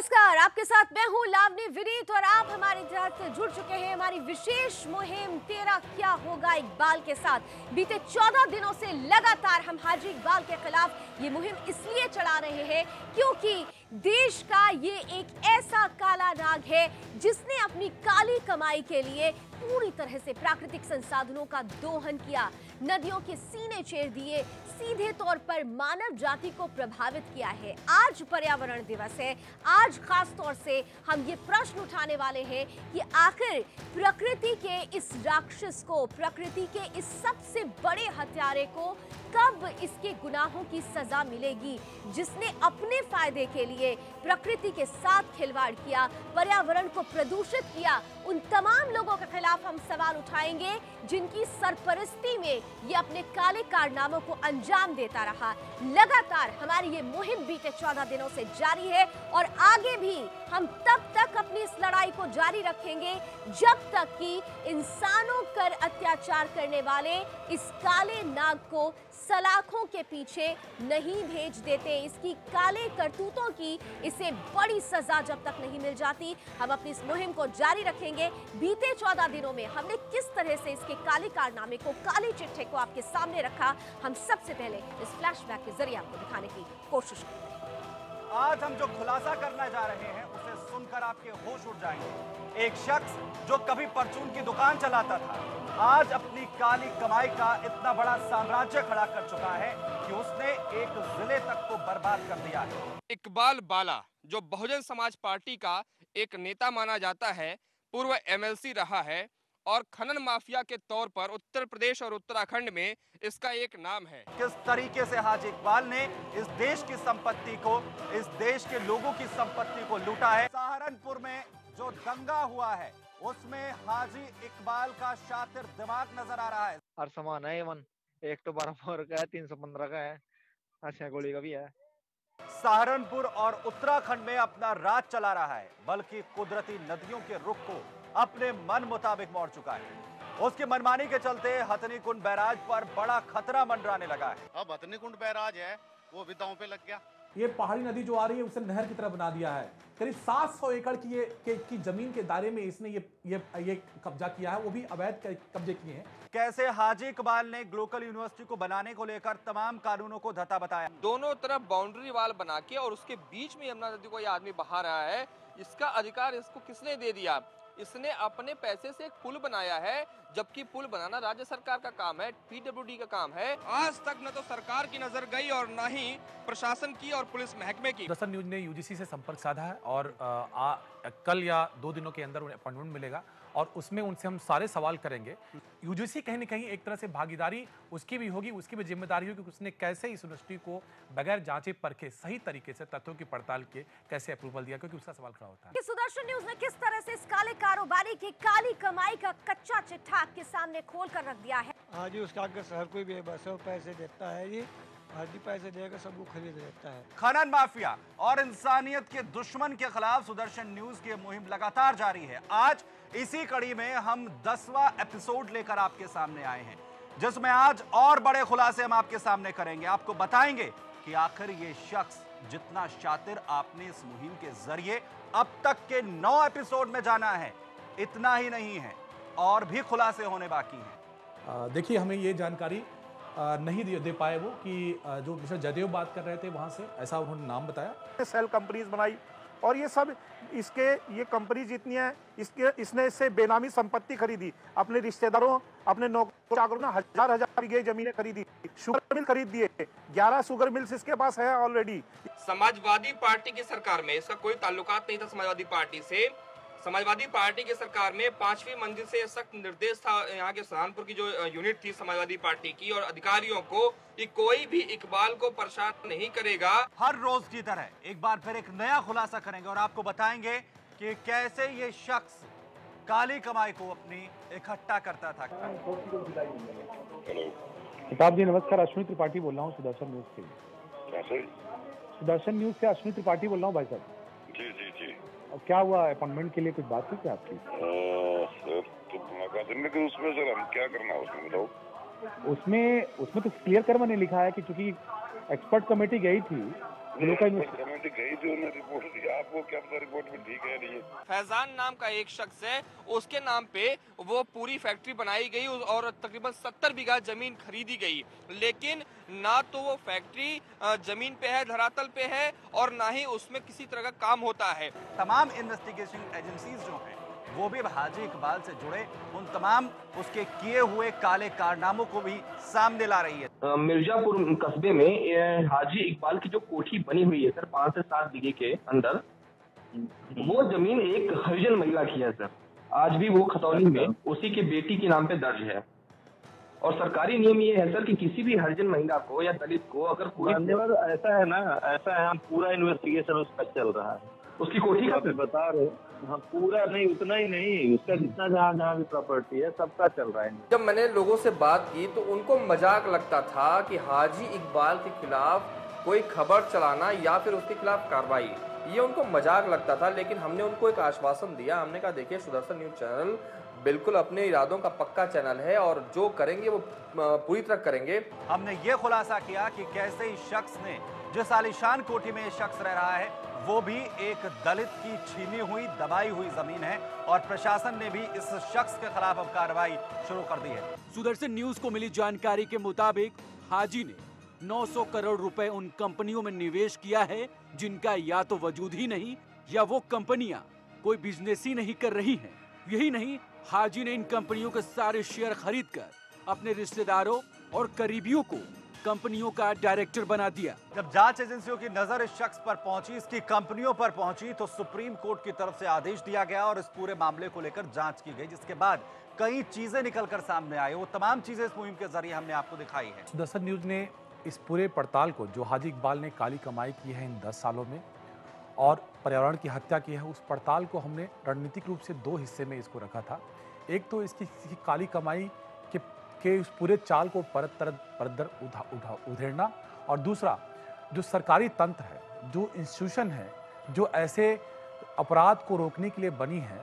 नमस्कार, आपके साथ मैं हूं लावनी विनीत और आप हमारे साथ जुड़ चुके हैं हमारी विशेष मुहिम तेरा क्या होगा इकबाल के साथ। बीते 14 दिनों से लगातार हम हाजी इकबाल के खिलाफ ये मुहिम इसलिए चला रहे हैं क्योंकि देश का ये एक ऐसा काला नाग है जिसने अपनी काली कमाई के लिए पूरी तरह से प्राकृतिक संसाधनों का दोहन किया, नदियों के सीने चीर दिए, सीधे तौर पर मानव जाति को प्रभावित किया है। आज पर्यावरण दिवस है, आज खास तौर से हम ये प्रश्न उठाने वाले हैं कि आखिर प्रकृति के इस राक्षस को, प्रकृति के इस सबसे बड़े हत्यारे को कब इसके गुनाहों की सजा मिलेगी, जिसने अपने फायदे के लिए प्रकृति के साथ खिलवाड़ किया, पर्यावरण को प्रदूषित किया। उन तमाम लोगों के खिलाफ हम सवाल उठाएंगे जिनकी सरपरस्ती में ये अपने काले कारनामों को अंजाम देता रहा। लगातार हमारी ये मुहिम बीते 14 दिनों से जारी है और आगे भी हम तब तक अपनी इस लड़ाई को जारी रखेंगे जब तक कि इंसानों पर अत्याचार करने वाले इस काले नाग को सलाखों के पीछे नहीं भेज देते। इसकी काले करतूतों की इसे बड़ी सजा जब तक नहीं मिल जाती, हम अपनी इस मुहिम को जारी रखेंगे। बीते 14 दिनों में हमने किस तरह से इसके काले कारनामे को, काले चिट्ठे को आपके सामने रखा, हम सबसे पहले इस फ्लैशबैक के जरिए आपको दिखाने की कोशिश करेंगे। आज हम जो खुलासा करने जा रहे हैं उसे सुनकर आपके होश उड़ जाएंगे। एक शख्स जो कभी परचून की दुकान चलाता था, आज अपनी काली कमाई का इतना बड़ा साम्राज्य खड़ा कर चुका है कि उसने एक जिले तक को बर्बाद कर दिया है। इकबाल बाला, जो बहुजन समाज पार्टी का एक नेता माना जाता है, पूर्व एमएलसी रहा है और खनन माफिया के तौर पर उत्तर प्रदेश और उत्तराखंड में इसका एक नाम है। किस तरीके से हाजी इकबाल ने इस देश की संपत्ति को, इस देश के लोगों की संपत्ति को लूटा है। सहारनपुर में जो दंगा हुआ है उसमें हाजी इकबाल का शातिर दिमाग नजर आ रहा है। हर सामान है एवन, एक तो 12 का है, 315 का है, 80 गोली का भी है। सहारनपुर और उत्तराखंड में अपना राज चला रहा है, बल्कि कुदरती नदियों के रुख को अपने मन मुताबिक मोड़ चुका है। उसकी मनमानी के चलते हथनी कुंड बैराज पर बड़ा खतरा मंडराने लगा है। अब हथनी कुंड बैराज है वो भी दांव पे लग गया। ये पहाड़ी नदी जो आ रही है उसे नहर की तरह बना दिया है। करीब 700 एकड़ की जमीन के दायरे में इसने ये कब्जा किया है, वो भी अवैध कब्जे किए हैं। कैसे हाजी इकबाल ने ग्लोबल यूनिवर्सिटी को बनाने को लेकर तमाम कानूनों को धता बताया। दोनों तरफ बाउंड्री वाल बना के और उसके बीच में यमुना नदी को यह आदमी बहा रहा है। इसका अधिकार इसको किसने दे दिया? इसने अपने पैसे से एक पुल बनाया है, जबकि पुल बनाना राज्य सरकार का काम है, पीडब्ल्यूडी का काम है। आज तक न तो सरकार की नजर गई और न ही प्रशासन की और पुलिस महकमे की। दरअसल न्यूज ने यूजीसी से संपर्क साधा है और कल या 2 दिनों के अंदर उन्हें अपॉइंटमेंट मिलेगा और उसमें उनसे हम सारे सवाल करेंगे। यूजीसी कहीं न कहीं एक तरह से भागीदारी उसकी भी होगी, उसकी भी जिम्मेदारी होगी कि उसने कैसे इस यूनिवर्सिटी को बगैर जांचे परखे सही तरीके से तथ्यों की पड़ताल के कैसे अप्रूवल दिया, क्योंकि उसका सवाल खड़ा होता है। सुदर्शन न्यूज ने किस तरह से इस काले कारोबारी की काली कमाई का कच्चा चिट्ठा आपके सामने खोल कर रख दिया है। हाँ जी, उसका आगे हर कोई बेबस है, वो पैसे देता है जी, हाजी पैसे देगा सबको खरीद लेता है। खनन माफिया और इंसानियत के दुश्मन के खिलाफ सुदर्शन न्यूज की मुहिम लगातार जारी है। आज इसी कड़ी में हम 10वां एपिसोड लेकर आपके सामने आए हैं, जिसमें आज और बड़े खुलासे हम आपके सामने करेंगे। आपको बताएंगे कि आखिर ये शख्स जितना शातिर आपने इस मुहिम के जरिए अब तक के 9 एपिसोड में जाना है, इतना ही नहीं है, और भी खुलासे होने बाकी हैं। देखिए, हमें ये जानकारी नहीं दे पाए वो कि जो मिस्टर जयदेव बात कर रहे थे वहां से, ऐसा उन्होंने नाम बताया। सेल कंपनीज बनाई और ये सब ये कंपनी जितनी है इसने इससे बेनामी संपत्ति खरीदी, अपने रिश्तेदारों, अपने नौकरों ने हजार बीघे जमीनें खरीदी, शुगर मिल खरीद दिए, 11 शुगर मिल्स इसके पास है ऑलरेडी। समाजवादी पार्टी की सरकार में इसका कोई ताल्लुकात नहीं था समाजवादी पार्टी से। समाजवादी पार्टी की सरकार में 5वीं मंजिल से सख्त निर्देश था यहाँ के सहारनपुर की जो यूनिट थी समाजवादी पार्टी की और अधिकारियों को कि कोई भी इकबाल को परेशान नहीं करेगा। हर रोज की तरह एक बार फिर एक नया खुलासा करेंगे और आपको बताएंगे कि कैसे ये शख्स काली कमाई को अपनी इकट्ठा करता था। प्रताप जी नमस्कार, अश्विनी त्रिपाठी बोल रहा हूँ सुदर्शन न्यूज से। सुदर्शन न्यूज से अश्विनी त्रिपाठी बोल रहा हूँ भाई साहब। जी जी जी। क्या हुआ, अपॉइंटमेंट के लिए कुछ बात थी क्या आपकी? तो उसमें सर हम क्या करना है उसमें बताओ। उसमें तो क्लियर कर मैंने लिखा है कि चूंकि एक्सपर्ट कमेटी गई थी, कमेटी से गई थी, उन्होंने रिपोर्ट दी, आपको क्या पता रिपोर्ट में ठीक है नहीं है। फैजान नाम का एक शख्स है, उसके नाम पे वो पूरी फैक्ट्री बनाई गई और तकरीबन 70 बीघा जमीन खरीदी गई, लेकिन ना तो वो फैक्ट्री जमीन पे है, धरातल पे है, और ना ही उसमें किसी तरह का काम होता है। तमाम इन्वेस्टिगेशन एजेंसीज जो हैं वो भी हाजी इकबाल से जुड़े उन तमाम उसके किए हुए काले कारनामों को भी सामने ला रही है। मिर्जापुर कस्बे में हाजी इकबाल की जो कोठी बनी हुई है सर 5 से 7 बीघे के अंदर, वो जमीन एक हरिजन महिला की है सर। आज भी वो खतौली में उसी के बेटी के नाम पे दर्ज है, और सरकारी नियम ये है सर कि किसी भी हरिजन महिला को या दलित को अगर कोई ऐसा है ना, ऐसा है, हम पूरा इन्वेस्टिगेशन उसका चल रहा है, उसकी कोठी का बता रहे। हाँ, पूरा नहीं, उतना ही नहीं, उसका जितना जहाँ भी प्रॉपर्टी है सबका चल रहा है। जब मैंने लोगों से बात की तो उनको मजाक लगता था कि हाजी इकबाल के खिलाफ कोई खबर चलाना या फिर उसके खिलाफ कार्रवाई, ये उनको मजाक लगता था। लेकिन हमने उनको एक आश्वासन दिया, हमने कहा देखिए सुदर्शन न्यूज चैनल बिल्कुल अपने इरादों का पक्का चैनल है और जो करेंगे वो पूरी तरह करेंगे। हमने ये खुलासा किया कि कैसे इस शख्स ने, जिस आलीशान कोठी में ये शख्स रह रहा है, वो भी एक दलित की छीनी हुई दबाई हुई जमीन है, और प्रशासन ने भी इस शख्स के खिलाफ अब कार्रवाई शुरू कर दी है। सुदर्शन न्यूज को मिली जानकारी के मुताबिक हाजी ने 900 करोड़ रुपए उन कंपनियों में निवेश किया है जिनका या तो वजूद ही नहीं या वो कंपनियां कोई बिजनेस ही नहीं कर रही हैं। यही नहीं, हाजी ने इन कंपनियों के सारे शेयर खरीदकर अपने रिश्तेदारों और करीबियों को कंपनियों का डायरेक्टर बना दिया। जब जांच एजेंसियों की नजर इस शख्स पर पहुंची, इसकी कंपनियों पर पहुंची, तो सुप्रीम कोर्ट की तरफ से आदेश दिया गया और इस पूरे मामले को लेकर जांच की गई, जिसके बाद कई चीजें निकलकर सामने आई। वो तमाम चीजें इस मुहिम के जरिए हमने आपको दिखाई है। सुदर्शन न्यूज ने इस पूरे पड़ताल को, जो हाजी इकबाल ने काली कमाई की है इन 10 सालों में और पर्यावरण की हत्या की है, उस पड़ताल को हमने रणनीतिक रूप से 2 हिस्से में इसको रखा था। एक तो इसकी काली कमाई के उस पूरे चाल को परत उधेड़ना, और दूसरा जो सरकारी तंत्र है, जो इंस्टीट्यूशन है, जो ऐसे अपराध को रोकने के लिए बनी है,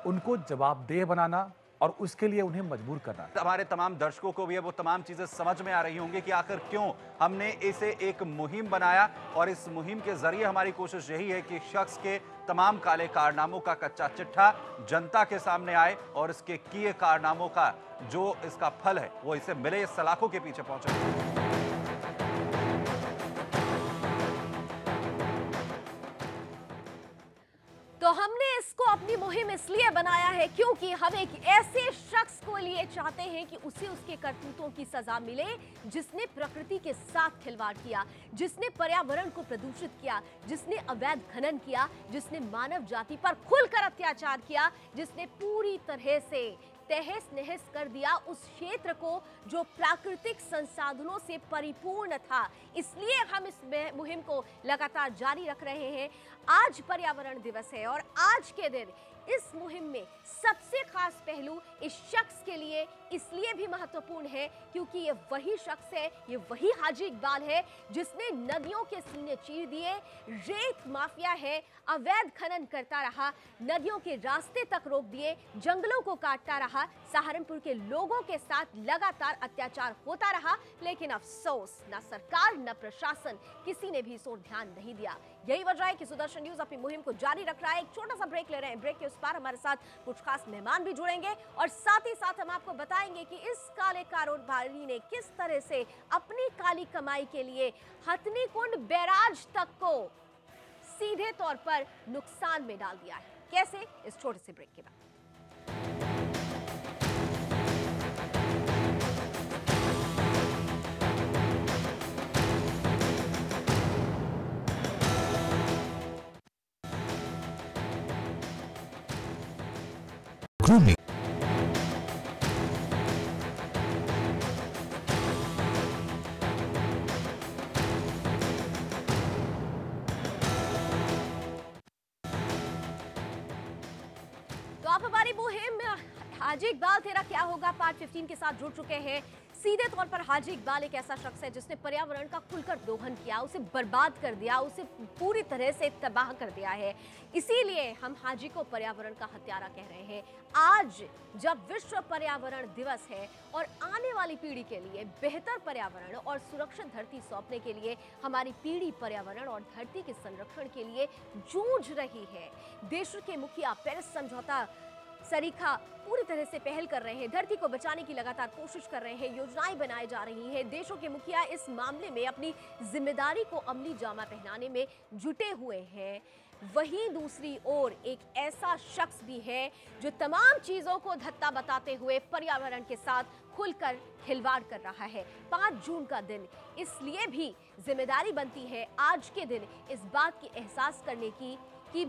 उनको जवाबदेह बनाना और उसके लिए उन्हें मजबूर करना। हमारे तमाम दर्शकों को भी वो तमाम चीजें समझ में आ रही होंगी कि आखिर क्यों हमने इसे एक मुहिम बनाया, और इस मुहिम के जरिए हमारी कोशिश यही है कि शख्स के तमाम काले कारनामों का कच्चा चिट्ठा जनता के सामने आए और इसके किए कारनामों का जो इसका फल है वो इसे मिले, इस सलाखों के पीछे पहुंचे। तो हमने इसको अपनी मुहिम इसलिए बनाया है क्योंकि हम एक ऐसे शख्स को लिए चाहते हैं कि उसे उसके करतूतों की सजा मिले, जिसने प्रकृति के साथ खिलवाड़ किया, जिसने पर्यावरण को प्रदूषित किया, जिसने अवैध खनन किया, जिसने मानव जाति पर खुलकर अत्याचार किया, जिसने पूरी तरह से तहस नहस कर दिया उस क्षेत्र को जो प्राकृतिक संसाधनों से परिपूर्ण था। इसलिए हम इस मुहिम को लगातार जारी रख रहे हैं। आज पर्यावरण दिवस है और आज के दिन इस मुहिम में सबसे खास पहलू इस शख्स के लिए इसलिए भी महत्वपूर्ण है क्योंकि ये वही शख्स है, ये वही हाजी इकबाल है जिसने नदियों के सीने चीर दिए, रेत माफिया है, अवैध खनन करता रहा, नदियों के रास्ते तक रोक दिए, जंगलों को काटता रहा, सहारनपुर के लोगों के साथ लगातार अत्याचार होता रहा, लेकिन अफसोस न सरकार न प्रशासन किसी ने भी इस ओर ध्यान नहीं दिया। यही वजह है कि सुदर्शन न्यूज अपनी मुहिम को जारी रख रहा है। एक छोटा सा ब्रेक ले रहे हैं, ब्रेक के उस पार हमारे साथ कुछ खास मेहमान भी जुड़ेंगे और साथ ही साथ हम आपको बताएंगे कि इस काले कारोबारी ने किस तरह से अपनी काली कमाई के लिए हथनी कुंड बैराज तक को सीधे तौर पर नुकसान में डाल दिया है। कैसे, इस छोटे से ब्रेक के बाद। Grooming. तो आप हमारी मुहिम हाजी इकबाल तेरा क्या होगा पार्ट 15 के साथ जुड़ चुके हैं। सीधे तौर पर हाजी इकबाल एक ऐसा शख्स है जिसने पर्यावरण का खुलकर दोहन किया, उसे बर्बाद कर दिया, उसे पूरी तरह से तबाह कर दिया है। इसीलिए हम हाजी को पर्यावरण का हत्यारा कह रहे हैं। आज जब विश्व पर्यावरण दिवस है और आने वाली पीढ़ी के लिए बेहतर पर्यावरण और सुरक्षित धरती सौंपने के लिए हमारी पीढ़ी पर्यावरण और धरती के संरक्षण के लिए जूझ रही है। देश के मुखिया पेरिस समझौता सरीखा पूरी तरह से पहल कर रहे हैं, धरती को बचाने की लगातार कोशिश कर रहे हैं, योजनाएं बनाई जा रही हैं। देशों के मुखिया इस मामले में अपनी जिम्मेदारी को अमली जामा पहनाने में जुटे हुए हैं। वहीं दूसरी ओर एक ऐसा शख्स भी है जो तमाम चीजों को धत्ता बताते हुए पर्यावरण के साथ खुलकर खिलवाड़ कर रहा है। 5 जून का दिन इसलिए भी जिम्मेदारी बनती है आज के दिन इस बात की एहसास करने की कि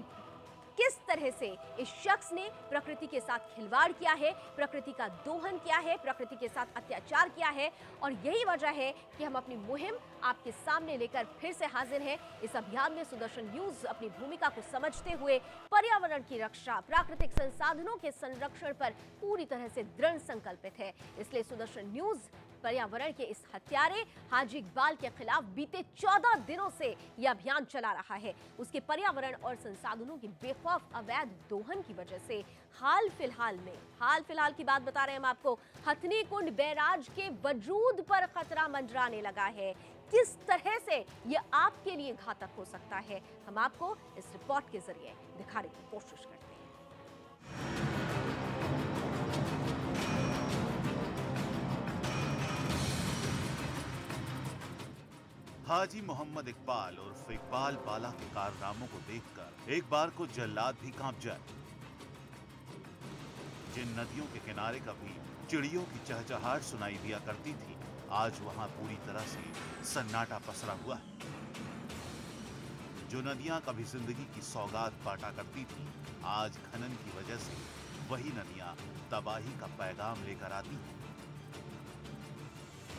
किस तरह से इस शख्स ने प्रकृति के साथ खिलवाड़ किया है, प्रकृति का दोहन किया है, प्रकृति के साथ अत्याचार किया है। और यही वजह है कि हम अपनी मुहिम आपके सामने लेकर फिर से हाजिर हैं। इस अभियान में सुदर्शन न्यूज अपनी भूमिका को समझते हुए पर्यावरण की रक्षा, प्राकृतिक संसाधनों के संरक्षण पर पूरी तरह से दृढ़ संकल्पित है। इसलिए सुदर्शन न्यूज पर्यावरण के इस हत्यारे हाजी इकबाल के खिलाफ बीते 14 दिनों से यह अभियान चला रहा है। उसके पर्यावरण और संसाधनों की बेखौफ अवैध दोहन की वजह से हाल फिलहाल की बात बता रहे हैं हम आपको, हथनी कुंड बैराज के वजूद पर खतरा मंडराने लगा है। किस तरह से यह आपके लिए घातक हो सकता है, हम आपको इस रिपोर्ट के जरिए दिखाने की कोशिश करते हैं। हाजी मोहम्मद इकबाल उर्फ इकबाल बाला के कारनामों को देखकर एक बार को जल्लाद भी कांप जाए। जिन नदियों के किनारे कभी चिड़ियों की चहचहाहट सुनाई दिया करती थी, आज वहां पूरी तरह से सन्नाटा पसरा हुआ है। जो नदियां कभी जिंदगी की सौगात बांटा करती थी, आज खनन की वजह से वही नदियां तबाही का पैगाम लेकर आती हैं।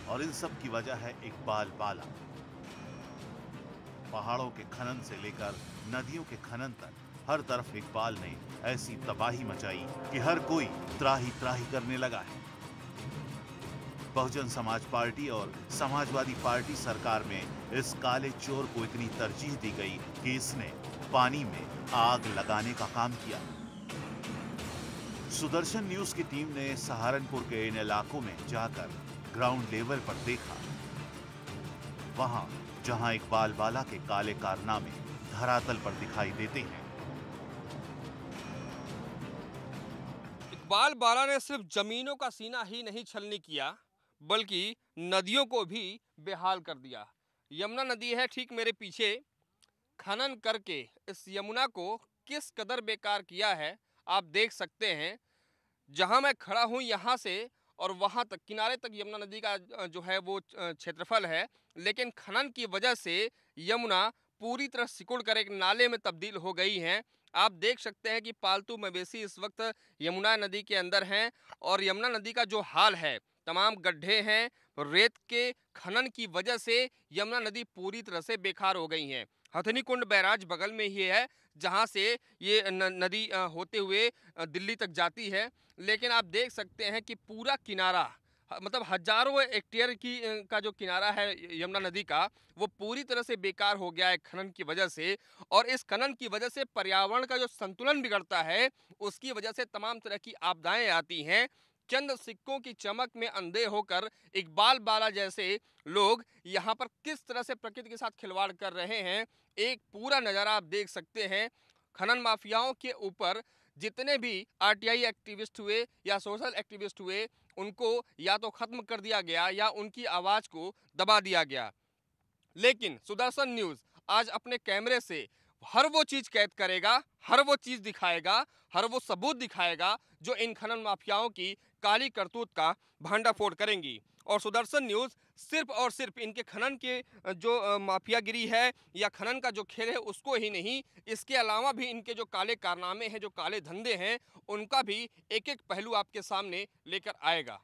और इन सब की वजह है इकबाल बाला। पहाड़ों के खनन से लेकर नदियों के खनन तक हर तरफ इकबाल ने ऐसी तबाही मचाई कि हर कोई त्राही त्राही करने लगा है। बहुजन समाज पार्टी और समाजवादी पार्टी सरकार में इस काले चोर को इतनी तरजीह दी गई कि इसने पानी में आग लगाने का काम किया। सुदर्शन न्यूज की टीम ने सहारनपुर के इन इलाकों में जाकर ग्राउंड लेवल पर देखा। वहां जहां इकबाल बाला के काले कारनामे धरातल पर दिखाई देते हैं। इकबाल बाला ने सिर्फ जमीनों का सीना ही नहीं छलनी किया, बल्कि नदियों को भी बेहाल कर दिया। यमुना नदी है ठीक मेरे पीछे, खनन करके इस यमुना को किस कदर बेकार किया है आप देख सकते हैं। जहां मैं खड़ा हूं यहां से और वहां तक किनारे तक यमुना नदी का जो है वो क्षेत्रफल है, लेकिन खनन की वजह से यमुना पूरी तरह सिकुड़ कर एक नाले में तब्दील हो गई है। आप देख सकते हैं कि पालतू मवेशी इस वक्त यमुना नदी के अंदर हैं और यमुना नदी का जो हाल है, तमाम गड्ढे हैं, रेत के खनन की वजह से यमुना नदी पूरी तरह से बेकार हो गई है। हथनी कुंड बैराज बगल में ही है जहां से ये नदी होते हुए दिल्ली तक जाती है, लेकिन आप देख सकते हैं कि पूरा किनारा मतलब हजारों हेक्टेयर का जो किनारा है यमुना नदी का, वो पूरी तरह से बेकार हो गया है खनन की वजह से। और इस खनन की वजह से पर्यावरण का जो संतुलन बिगड़ता है, उसकी वजह से तमाम तरह की आपदाएं आती हैं। चंद सिक्कों की चमक में अंधे होकर इकबाल बाला जैसे लोग यहाँ पर किस तरह से प्रकृति के साथ खिलवाड़ कर रहे हैं, एक पूरा नज़ारा आप देख सकते हैं। खनन माफियाओं के ऊपर जितने भी आरटीआई एक्टिविस्ट हुए या सोशल एक्टिविस्ट हुए, उनको या तो खत्म कर दिया गया या उनकी आवाज़ को दबा दिया गया। लेकिन सुदर्शन न्यूज़ आज अपने कैमरे से हर वो चीज़ कैद करेगा, हर वो चीज़ दिखाएगा, हर वो सबूत दिखाएगा जो इन खनन माफियाओं की काली करतूत का भंडाफोड़ करेंगी। और सुदर्शन न्यूज़ सिर्फ और सिर्फ इनके खनन के जो माफियागिरी है या खनन का जो खेल है उसको ही नहीं, इसके अलावा भी इनके जो काले कारनामे हैं, जो काले धंधे हैं, उनका भी एक एक पहलू आपके सामने लेकर आएगा।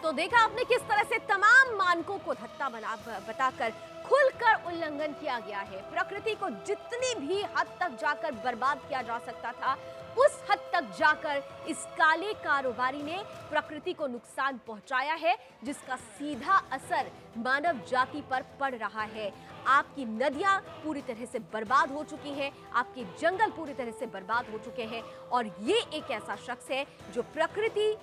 तो देखा आपने किस तरह से तमाम मानकों को धत्ता बताकर खुलकर उल्लंघन किया गया है। प्रकृति को जितनी भी हद तक जाकर बर्बाद किया जा सकता था, उस हद तक जाकर इस काले कारोबारी ने प्रकृति को नुकसान पहुंचाया है, जिसका सीधा असर मानव जाति पर पड़ रहा है। आपकी नदियां पूरी तरह से बर्बाद हो चुकी हैं, आपके जंगल पूरी तरह से बर्बाद हो चुके हैं, और ये एक ऐसा शख्स है जो प्रकृति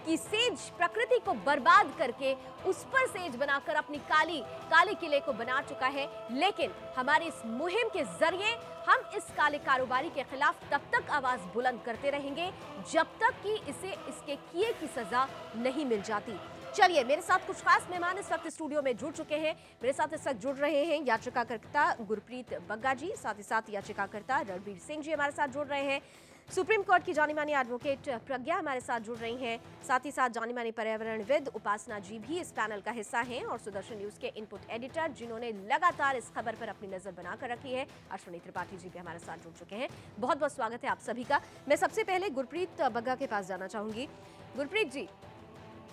की सेज, प्रकृति को बर्बाद करके उस पर सेज बनाकर अपनी काले किले को बना चुका है। लेकिन हमारी इस मुहिम के जरिए हम इस काले कारोबारी के खिलाफ तब तक आवाज बुलंद करते रहेंगे जब तक कि इसे इसके किए की सजा नहीं मिल जाती। चलिए, मेरे साथ कुछ खास मेहमान इस वक्त स्टूडियो में जुड़ चुके हैं। मेरे साथ इस वक्त जुड़ रहे हैं याचिकाकर्ता गुरप्रीत बग्गा जी, साथ ही साथ याचिकाकर्ता रणबीर सिंह जी हमारे साथ जुड़ रहे हैं। सुप्रीम कोर्ट की जानी मानी एडवोकेट प्रज्ञा हमारे साथ जुड़ रही हैं। साथ ही साथ जानी मानी पर्यावरणविद उपासना जी भी इस पैनल का हिस्सा हैं, और सुदर्शन न्यूज के इनपुट एडिटर जिन्होंने लगातार इस खबर पर अपनी नजर बनाकर रखी है, अश्विनी त्रिपाठी जी भी हमारे साथ जुड़ चुके हैं। बहुत बहुत स्वागत है आप सभी का। मैं सबसे पहले गुरप्रीत बग्गा के पास जाना चाहूंगी। गुरप्रीत जी,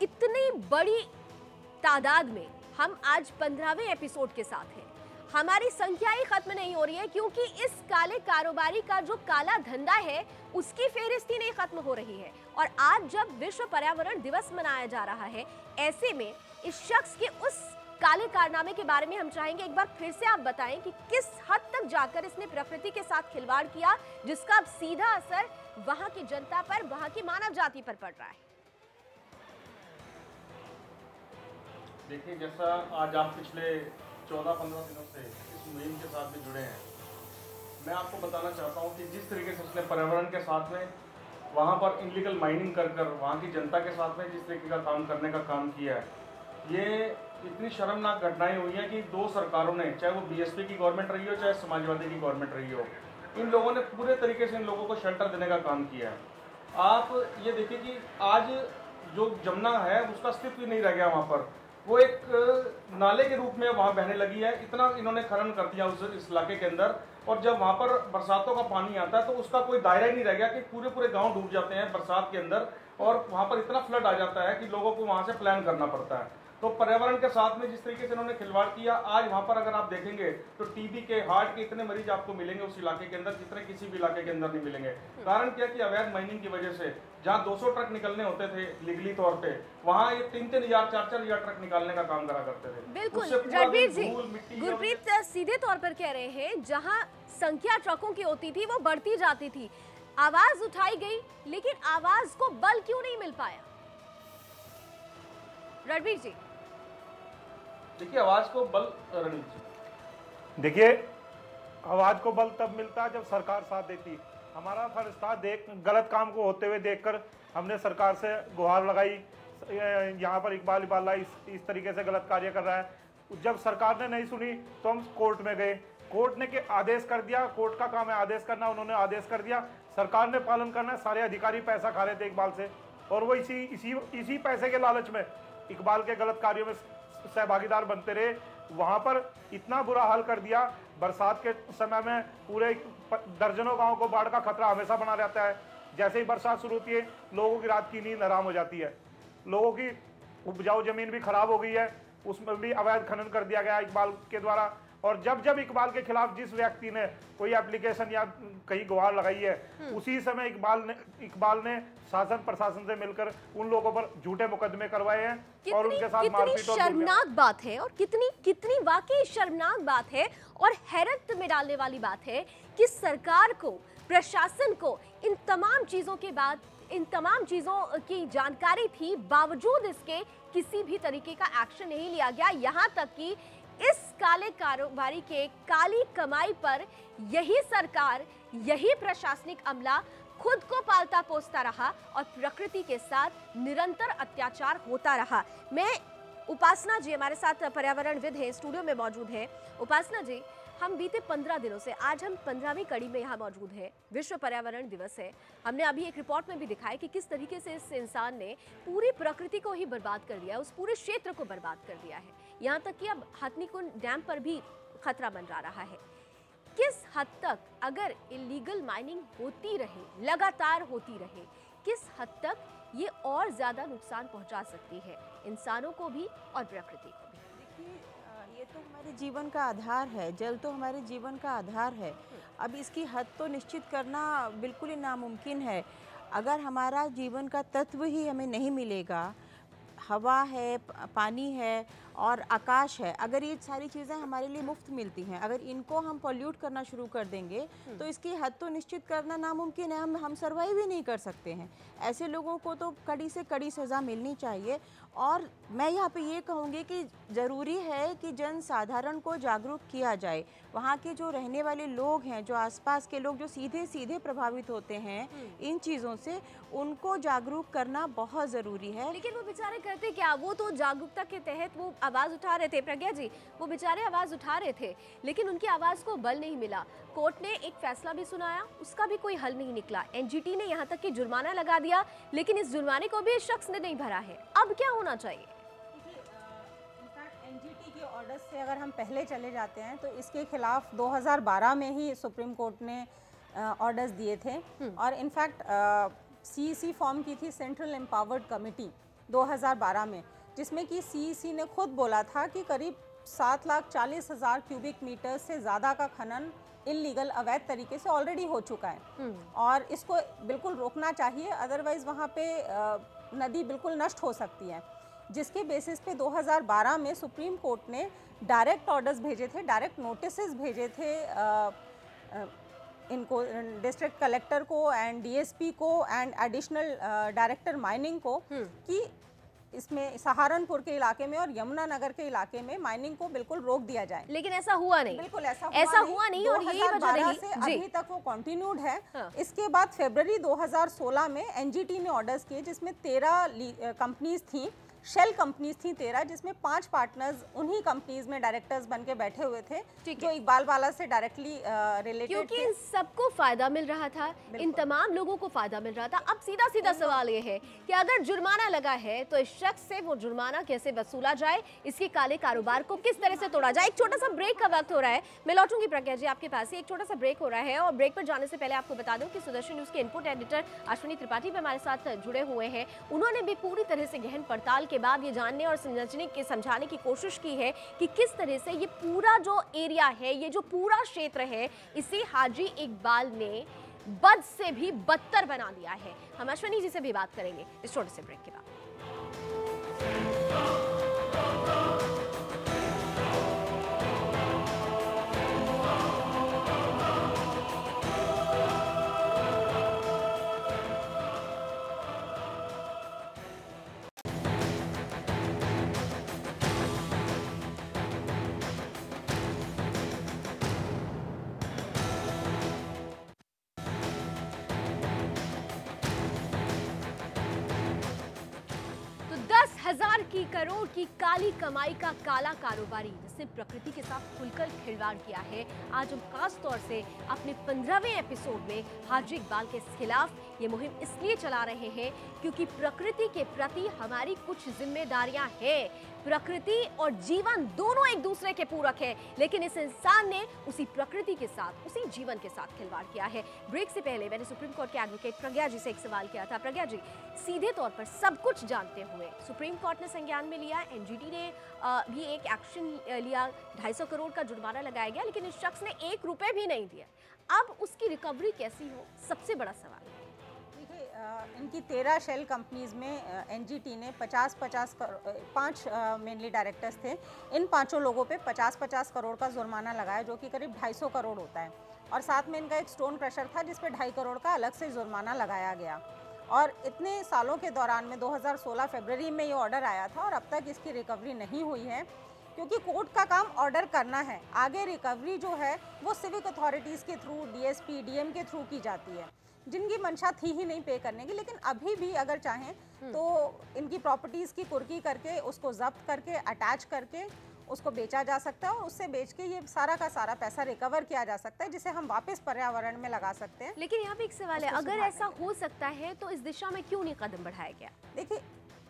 इतनी बड़ी तादाद में हम आज 15वें एपिसोड के साथ हैं, हमारी संख्या ही खत्म नहीं हो रही है, क्योंकि इस काले कारोबारी का जो काला धंधा है उसकी फेहरिस्त ही नहीं खत्म हो रही है। और आज जब विश्व पर्यावरण दिवस मनाया जा रहा है, ऐसे में इस शख्स के उस काले कारनामे के बारे में हम चाहेंगे एक बार फिर से आप बताएं कि किस हद तक जाकर इसने प्रकृति के साथ खिलवाड़ किया, जिसका अब सीधा असर वहां की जनता पर, वहां की मानव जाति पर पड़ रहा है। देखिए, जैसा आज आप पिछले 14-15 दिनों से इस मुहिम के साथ भी जुड़े हैं, मैं आपको बताना चाहता हूं कि जिस तरीके से उसने पर्यावरण के साथ में वहां पर इनलीगल माइनिंग कर वहां की जनता के साथ में जिस तरीके का काम करने का काम किया है, ये इतनी शर्मनाक घटनाएं हुई हैं कि दो सरकारों ने, चाहे वो बीएसपी की गवर्नमेंट रही हो चाहे समाजवादी की गवर्नमेंट रही हो, इन लोगों ने पूरे तरीके से इन लोगों को शेल्टर देने का काम किया है। आप ये देखिए कि आज जो जमुना है उसका अस्तित्व ही नहीं रह गया, वहाँ पर वो एक नाले के रूप में वहाँ बहने लगी है। इतना इन्होंने खनन कर दिया इस इलाके के अंदर, और जब वहाँ पर बरसातों का पानी आता है तो उसका कोई दायरा ही नहीं रह गया कि पूरे गांव डूब जाते हैं बरसात के अंदर, और वहाँ पर इतना फ्लड आ जाता है कि लोगों को वहाँ से प्लान करना पड़ता है। तो पर्यावरण के साथ में जिस तरीके से इन्होंने खिलवाड़ किया, आज वहाँ पर अगर आप देखेंगे तो टीबी के, हार्ट के इतने मरीज आपको मिलेंगे उस इलाके के अंदर जितने किसी भी इलाके के अंदर नहीं मिलेंगे। कारण क्या कि अवैध माइनिंग की वजह से जहाँ 200 ट्रक निकलने होते थे लीगली तौर पे, वहाँ ये 3-3 हजार 4-4 हजार ट्रक निकालने का काम करा करते थे। बिल्कुल रणबीर जी, गुरप्रीत सीधे तौर पर कह रहे हैं जहाँ संख्या ट्रकों की होती थी वो बढ़ती जाती थी, आवाज उठाई गई, लेकिन आवाज को बल क्यों नहीं मिल पाया? रणबीर जी देखिए, आवाज को बल, रणबीर जी देखिए, आवाज को बल तब मिलता है जब सरकार साथ देती। हमारा फर्ज था गलत काम को होते हुए देखकर हमने सरकार से गुहार लगाई, यहाँ पर इकबाल इबाला इस तरीके से गलत कार्य कर रहा है। जब सरकार ने नहीं सुनी तो हम कोर्ट में गए, कोर्ट ने के आदेश कर दिया, कोर्ट का काम है आदेश करना, उन्होंने आदेश कर दिया, सरकार ने पालन करना है। सारे अधिकारी पैसा खा रहे थे इकबाल से, और वो इसी पैसे के लालच में इकबाल के गलत कार्यों में सहभागीदार बनते रहे। वहां पर इतना बुरा हाल कर दिया, बरसात के समय में पूरे दर्जनों गांव को बाढ़ का खतरा हमेशा बना रहता है। जैसे ही बरसात शुरू होती है, लोगों की रात की नींद हराम हो जाती है, लोगों की उपजाऊ जमीन भी खराब हो गई है, उसमें भी अवैध खनन कर दिया गया इकबाल के द्वारा। और जब इकबाल के खिलाफ जिस व्यक्ति ने कोई एप्लीकेशन या कहीं गुहार लगाई है, उसी समय इकबाल ने शासन प्रशासन से मिलकर उन लोगों पर झूठे मुकदमे करवाए हैं और उनके साथ मारपीट। और शर्मनाक बात है, और कितनी वाकई शर्मनाक बात है और हैरत में डालने वाली बात है कि सरकार को, प्रशासन को इन तमाम चीजों के बाद, इन तमाम चीजों की जानकारी थी, बावजूद इसके किसी भी तरीके का एक्शन नहीं लिया गया। यहाँ तक कि इस काले कारोबारी के काली कमाई पर यही सरकार, यही प्रशासनिक अमला खुद को पालता पोसता रहा और प्रकृति के साथ निरंतर अत्याचार होता रहा। मैं उपासना जी हमारे साथ पर्यावरणविद हैं, स्टूडियो में मौजूद हैं। उपासना जी, हम बीते 15 दिनों से, आज हम 15वीं कड़ी में यहाँ मौजूद हैं, विश्व पर्यावरण दिवस है। हमने अभी एक रिपोर्ट में भी दिखाया कि किस तरीके से इस इंसान ने पूरी प्रकृति को ही बर्बाद कर दिया है, उस पूरे क्षेत्र को बर्बाद कर दिया है, यहाँ तक कि अब हथनीकुंड डैम पर भी खतरा मंडरा रहा है। किस हद तक अगर इलीगल माइनिंग होती रहे, लगातार होती रहे, किस हद तक ये और ज्यादा नुकसान पहुंचा सकती है इंसानों को भी और प्रकृति को भी। देखिए ये तो हमारे जीवन का आधार है, जल तो हमारे जीवन का आधार है। अब इसकी हद तो निश्चित करना बिल्कुल ही नामुमकिन है। अगर हमारा जीवन का तत्व ही हमें नहीं मिलेगा, हवा है, पानी है और आकाश है, अगर ये सारी चीज़ें हमारे लिए मुफ्त मिलती हैं, अगर इनको हम पॉल्यूट करना शुरू कर देंगे तो इसकी हद तो निश्चित करना नामुमकिन है। हम सर्वाइव ही नहीं कर सकते हैं। ऐसे लोगों को तो कड़ी से कड़ी सज़ा मिलनी चाहिए। और मैं यहाँ पे ये कहूँगी कि ज़रूरी है कि जन साधारण को जागरूक किया जाए। वहाँ के जो रहने वाले लोग हैं, जो आसपास के लोग जो सीधे सीधे प्रभावित होते हैं इन चीज़ों से, उनको जागरूक करना बहुत ज़रूरी है। लेकिन वो बेचारे करते क्या, वो तो जागरूकता के तहत वो आवाज़ उठा रहे थे। प्रज्ञा जी, वो बेचारे आवाज़ उठा रहे थे लेकिन उनकी आवाज़ को बल नहीं मिला। कोर्ट ने एक फैसला भी सुनाया, उसका भी कोई हल नहीं निकला। एनजीटी ने यहाँ तक कि जुर्माना लगा दिया लेकिन इस जुर्माने को भी इस शख्स ने नहीं भरा है। अब क्या होना चाहिए? एनजीटी के ऑर्डर से अगर हम पहले चले जाते हैं तो इसके खिलाफ 2012 में ही सुप्रीम कोर्ट ने ऑर्डर्स दिए थे और इनफैक्ट सीईसी फॉर्म की थी सेंट्रल एम्पावर्ड कमेटी 2012 में, जिसमें कि सीईसी ने खुद बोला था कि करीब 7,40,000 क्यूबिक मीटर से ज़्यादा का खनन इलीगल अवैध तरीके से ऑलरेडी हो चुका है और इसको बिल्कुल रोकना चाहिए, अदरवाइज़ वहाँ पे नदी बिल्कुल नष्ट हो सकती है। जिसके बेसिस पे 2012 में सुप्रीम कोर्ट ने डायरेक्ट ऑर्डर्स भेजे थे, डायरेक्ट नोटिसेस भेजे थे इनको, डिस्ट्रिक्ट कलेक्टर को एंड डीएसपी को एंड एडिशनल डायरेक्टर माइनिंग को कि इसमें सहारनपुर के इलाके में और यमुनानगर के इलाके में माइनिंग को बिल्कुल रोक दिया जाए। लेकिन ऐसा हुआ नहीं। बिल्कुल ऐसा हुआ नहीं और यही वजह रही से अभी तक वो कंटिन्यूड है। इसके बाद फरवरी 2016 में एनजीटी ने ऑर्डर्स किए जिसमें 13 कंपनीज थी, शेल कंपनीज थी 13, जिसमें 5 पार्टनर्स उन्हीं कंपनीज में डायरेक्टर्स बन के बैठे हुए थे जो इकबाल वाला से डायरेक्टली रिलेटेड, क्योंकि इन सबको फायदा मिल रहा था, इन तमाम लोगों को फायदा मिल रहा था। अब सीधा सीधा सवाल ये है कि अगर जुर्माना लगा है तो इस शख्स से वो जुर्माना कैसे वसूला जाए, इसके काले कारोबार को किस तरह से तोड़ा जाए। एक छोटा सा ब्रेक का वक्त हो रहा है, मैं लौटूंगी प्रज्ञा जी आपके पास। एक छोटा सा ब्रेक हो रहा है और ब्रेक पर जाने से पहले आपको बता दूं कि सुदर्शन न्यूज के इनपुट एडिटर अश्विनी त्रिपाठी भी हमारे साथ जुड़े हुए हैं। उन्होंने भी पूरी तरह से गहन पड़ताल के बाद ये जानने और समझाने की कोशिश की है कि किस तरह से ये पूरा जो एरिया है, ये जो पूरा क्षेत्र है, इसे हाजी इकबाल ने बद से भी बदतर बना दिया है। हम अश्विनी जी से भी बात करेंगे इस छोटे से ब्रेक के बाद। की करोड़ की काली कमाई का काला कारोबारी जिसने प्रकृति के साथ खुलकर खिलवाड़ किया है, आज हम खास तौर से अपने 15वें एपिसोड में हाजी इकबाल के खिलाफ ये मुहिम इसलिए चला रहे हैं क्योंकि प्रकृति के प्रति हमारी कुछ जिम्मेदारियां हैं। प्रकृति और जीवन दोनों एक दूसरे के पूरक है, लेकिन इस इंसान ने उसी प्रकृति के साथ, उसी जीवन के साथ खिलवाड़ किया है। ब्रेक से पहले मैंने सुप्रीम कोर्ट के एडवोकेट प्रज्ञा जी से एक सवाल किया था। प्रज्ञा जी, सीधे तौर पर सब कुछ जानते हुए सुप्रीम कोर्ट ने संज्ञान में लिया, एनजीटी ने भी एक एक्शन लिया, 250 करोड़ का जुर्माना लगाया गया, लेकिन इस शख्स ने 1 रुपए भी नहीं दिया। अब उसकी रिकवरी कैसी हो, सबसे बड़ा सवाल है। इनकी 13 शेल कंपनीज में एनजीटी ने 5 मेनली डायरेक्टर्स थे, इन 5 लोगों पे 50-50 करोड़ का जुर्माना लगाया जो कि करीब 250 करोड़ होता है, और साथ में इनका एक स्टोन क्रशर था जिस पे 2.5 करोड़ का अलग से जुर्माना लगाया गया। और इतने सालों के दौरान में 2016 फरवरी में ये ऑर्डर आया था और अब तक इसकी रिकवरी नहीं हुई है, क्योंकि कोर्ट का काम ऑर्डर करना है। आगे रिकवरी जो है वो सिविक अथॉरिटीज़ के थ्रू, डीएसपी, डीएम के थ्रू की जाती है, जिनकी मंशा थी ही नहीं पे करने की। लेकिन अभी भी अगर चाहें तो इनकी प्रॉपर्टीज़ की कुर्की करके, उसको जब्त करके, अटैच करके उसको बेचा जा सकता है और उससे बेच के ये सारा का सारा पैसा रिकवर किया जा सकता है, जिसे हम वापस पर्यावरण में लगा सकते हैं। लेकिन यहाँ पे एक सवाल है, अगर ऐसा हो सकता है तो इस दिशा में क्यों नहीं कदम बढ़ाया गया? देखिए,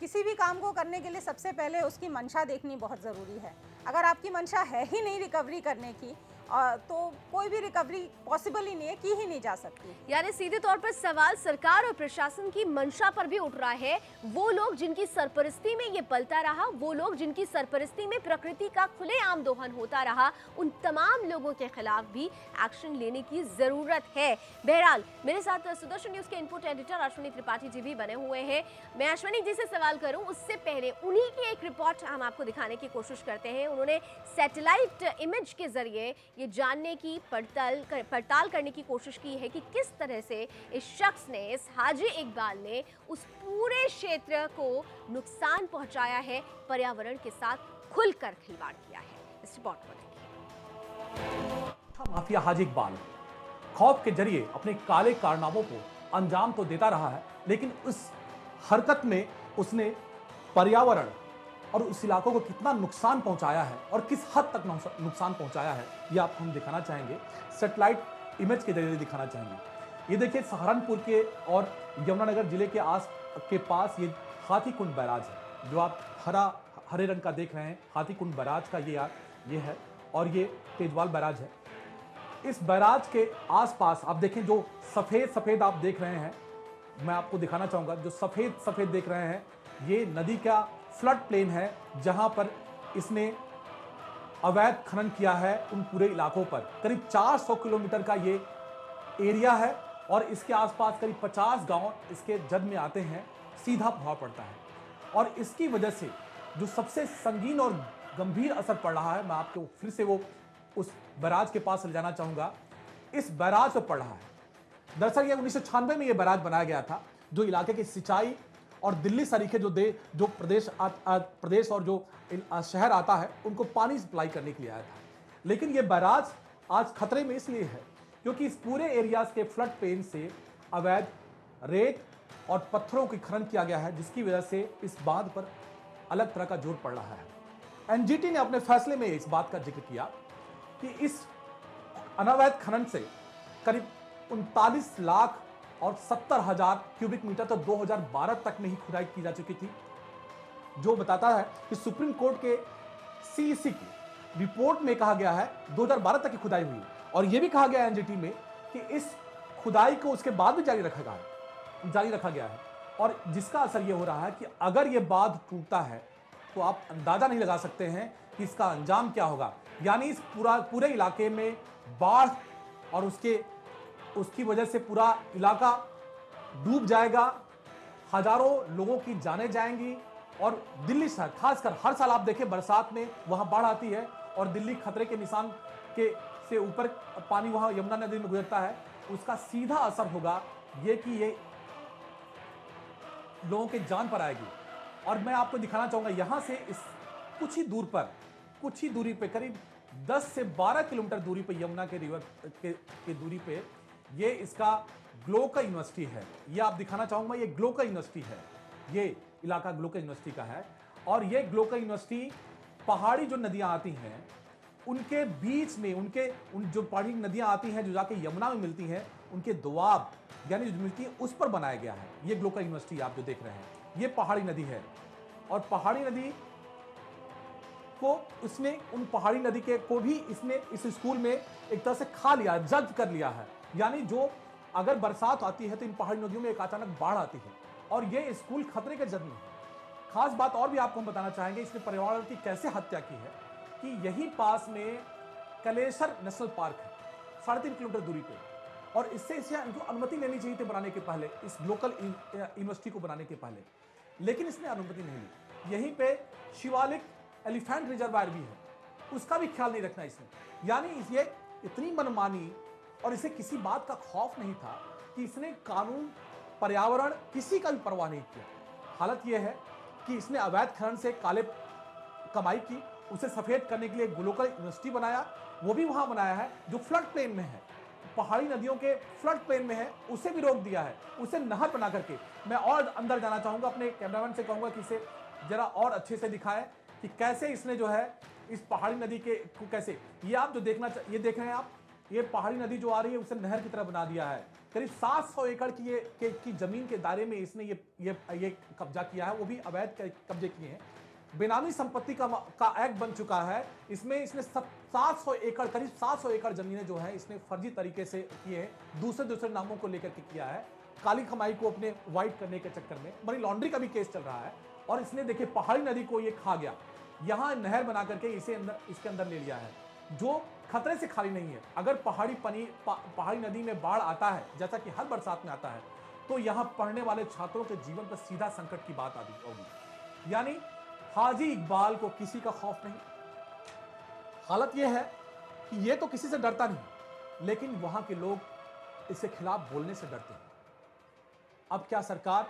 किसी भी काम को करने के लिए सबसे पहले उसकी मंशा देखनी बहुत ज़रूरी है। अगर आपकी मंशा है ही नहीं रिकवरी करने की तो कोई भी रिकवरी पॉसिबल ही नहीं है, की ही नहीं जा सकती। यानी सीधे तौर पर सवाल सरकार और प्रशासन की मंशा पर भी उठ रहा है। वो लोग जिनकी सरपरस्ती में ये पलता रहा, वो लोग जिनकी सरपरस्ती में प्रकृति का खुलेआम दोहन होता रहा, उन तमाम लोगों के खिलाफ भी एक्शन लेने की जरूरत है। बहरहाल मेरे साथ सुदर्शन न्यूज के इनपुट एडिटर अश्विनी त्रिपाठी जी भी बने हुए हैं। मैं अश्विनी जी से सवाल करूं उससे पहले उन्हीं की एक रिपोर्ट हम आपको दिखाने की कोशिश करते हैं। उन्होंने सैटेलाइट इमेज के जरिए ये जानने की पड़ताल करने की कोशिश की है कि किस तरह से इस शख्स ने, इस हाजी इकबाल ने उस पूरे क्षेत्र को नुकसान पहुंचाया है, पर्यावरण के साथ खुलकर खिलवाड़ किया है। इस रिपोर्ट को देखिए। माफिया हाजी इकबाल खौफ के जरिए अपने काले कारनामों को अंजाम तो देता रहा है, लेकिन उस हरकत में उसने पर्यावरण और उस इलाकों को कितना नुकसान पहुंचाया है और किस हद तक नुकसान पहुंचाया है, ये आपको हम दिखाना चाहेंगे, सैटेलाइट इमेज के जरिए दिखाना चाहेंगे। ये देखिए सहारनपुर के और यमुनानगर जिले के पास ये हाथीकुंड बैराज है, जो आप हरे रंग का देख रहे हैं। हाथीकुंड बैराज का ये है और ये तेजवाल बैराज है। इस बैराज के आसपास आप देखें, जो सफेद आप देख रहे हैं, मैं आपको दिखाना चाहूंगा, जो सफेद देख रहे हैं, ये नदी का फ्लड प्लेन है, जहां पर इसने अवैध खनन किया है उन पूरे इलाकों पर। करीब 400 किलोमीटर का ये एरिया है और इसके आसपास करीब 50 गांव इसके जद में आते हैं, सीधा प्रभाव पड़ता है। और इसकी वजह से जो सबसे संगीन और गंभीर असर पड़ रहा है, मैं आपको फिर से वो उस बैराज के पास ले जाना चाहूंगा। इस बैराज पर पड़ रहा है। दरअसल ये 1996 में ये बैराज बनाया गया था, जो इलाके की सिंचाई और दिल्ली सरीखे जो प्रदेश और जो शहर आता है, उनको पानी सप्लाई करने के लिए आया था। लेकिन ये बैराज आज खतरे में इसलिए है क्योंकि इस पूरे एरिया के फ्लड प्लेन से अवैध रेत और पत्थरों की खनन किया गया है, जिसकी वजह से इस बांध पर अलग तरह का जोर पड़ रहा है। एनजीटी ने अपने फैसले में इस बात का जिक्र किया कि इस अनवैध खनन से करीब 39 लाख और 70,000 क्यूबिक मीटर तो 2012 तक में ही खुदाई की जा चुकी थी, जो बताता है कि सुप्रीम कोर्ट के सीईसी की रिपोर्ट में कहा गया है 2012 तक की खुदाई हुई। और यह भी कहा गया है एनजीटी में कि इस खुदाई को उसके बाद भी जारी रखा गया है। और जिसका असर यह हो रहा है कि अगर यह बांध टूटता है तो आप अंदाजा नहीं लगा सकते हैं कि इसका अंजाम क्या होगा। यानी इस पूरे इलाके में बाढ़ और उसकी वजह से पूरा इलाका डूब जाएगा, हजारों लोगों की जानें जाएंगी। और दिल्ली शहर खासकर, हर साल आप देखें बरसात में वहां बाढ़ आती है और दिल्ली खतरे के निशान से ऊपर पानी वहां यमुना नदी में गुजरता है, उसका सीधा असर होगा ये कि ये लोगों के जान पर आएगी। और मैं आपको दिखाना चाहूंगा, यहां से इस कुछ ही दूरी पे करीब 10 से 12 किलोमीटर दूरी पे यमुना के रिवर के दूरी पे ये इसका ग्लोका यूनिवर्सिटी है। ये आप दिखाना चाहूंगा, ये ग्लोका यूनिवर्सिटी है, ये इलाका ग्लोका यूनिवर्सिटी का है। और ये ग्लोका यूनिवर्सिटी पहाड़ी जो नदियां आती हैं उनके बीच में, उन जो पहाड़ी नदियां आती हैं जो जाके यमुना में मिलती हैं, उनके दोआब यानी जो मिलती है उस पर बनाया गया है ये ग्लोका यूनिवर्सिटी। आप जो देख रहे हैं ये पहाड़ी नदी है और पहाड़ी नदी को उसने, उन पहाड़ी नदी के को भी इसने इस स्कूल में एक तरह से खा लिया, जब्त कर लिया है। यानी जो अगर बरसात आती है तो इन पहाड़ी नदियों में एक अचानक बाढ़ आती है और ये स्कूल खतरे के जद में है। खास बात और भी आपको हम बताना चाहेंगे, इसने पर्यावरण की कैसे हत्या की है कि यही पास में कलेसर नेशनल पार्क है 3.5 किलोमीटर दूरी पे, और इसे इनको अनुमति लेनी चाहिए थी बनाने के पहले, इस लोकल यूनिवर्सिटी को बनाने के पहले, लेकिन इसने अनुमति नहीं ली। यहीं पे शिवालिक एलिफेंट रिजर्वायर भी है, उसका भी ख्याल नहीं रखना इसने। यानी ये इतनी मनमानी और इसे किसी बात का खौफ नहीं था कि इसने कानून, पर्यावरण, किसी का भी परवाह नहीं किया। हालत यह है कि इसने अवैध खनन से काले कमाई की, उसे सफेद करने के लिए ग्लोकल यूनिवर्सिटी बनाया, वो भी वहां बनाया है जो फ्लड प्लेन में है, पहाड़ी नदियों के फ्लड प्लेन में है, उसे भी रोक दिया है, उसे नहर बना करके। मैं और अंदर जाना चाहूंगा, अपने कैमरामैन से कहूंगा कि इसे जरा और अच्छे से दिखाएं कि कैसे इसने जो है इस पहाड़ी नदी के को कैसे, ये आप जो ये देख रहे हैं आप, ये पहाड़ी नदी जो आ रही है उसे नहर की तरह बना दिया है। करीब 700 एकड़ की जमीन के दायरे में इसने ये कब्जा किया है, वो भी अवैध कब्जे किए हैं। बेनामी संपत्ति का एक्ट बन चुका है। इसमें इसने 700 एकड़, करीब 700 एकड़ जमीनें जो है इसने फर्जी तरीके से किए हैं, दूसरे नामों को लेकर के किया है। काली कमाई को अपने व्हाइट करने के चक्कर में मनी लॉन्ड्री का भी केस चल रहा है। और इसने देखिए पहाड़ी नदी को ये खा गया, यहां नहर बना करके इसके अंदर ले लिया है, जो खतरे से खाली नहीं है। अगर पहाड़ी नदी में बाढ़ आता है, जैसा कि हर बरसात में आता है, तो यहां पढ़ने वाले छात्रों के जीवन पर सीधा संकट की बात आती होगी। यानी हाजी इकबाल को किसी का खौफ नहीं। हालत यह है कि ये तो किसी से डरता नहीं, लेकिन वहां के लोग इसके खिलाफ बोलने से डरते हैं। अब क्या सरकार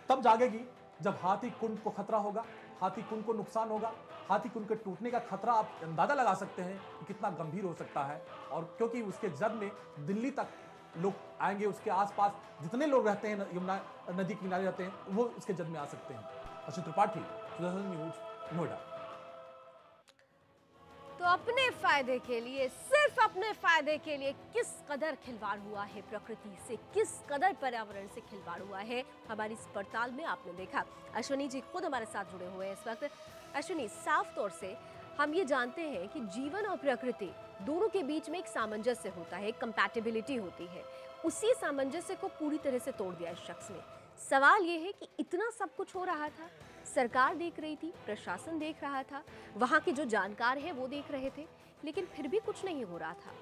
तब जागेगी जब हाथी कुंड को खतरा होगा, हाथी कुंड को नुकसान होगा। हाथी कुंड के टूटने का खतरा आप अंदाजा लगा सकते हैं कि कितना गंभीर हो सकता है। और क्योंकि उसके जद में दिल्ली तक लोग आएंगे, उसके आसपास जितने लोग रहते हैं, यमुना नदी के किनारे रहते हैं, वो उसके जद में आ सकते हैं। अश्विन त्रिपाठी, सुदर्शन न्यूज, नोएडा। तो अपने फायदे के लिए, सिर्फ अपने फायदे के लिए किस कदर खिलवाड़ हुआ है प्रकृति से, किस कदर पर्यावरण से खिलवाड़ हुआ है, हमारी इस पड़ताल में आपने देखा। अश्विनी जी खुद हमारे साथ जुड़े हुए हैं इस वक्त। अश्विनी, साफ तौर से हम ये जानते हैं कि जीवन और प्रकृति दोनों के बीच में एक सामंजस्य होता है, एक कंपैटिबिलिटी होती है। उसी सामंजस्य को पूरी तरह से तोड़ दिया इस शख्स ने। सवाल ये है कि इतना सब कुछ हो रहा था, सरकार देख रही थी, प्रशासन देख रहा था, वहां के जो जानकार हैं वो देख रहे थे, लेकिन फिर भी कुछ नहीं हो रहा था।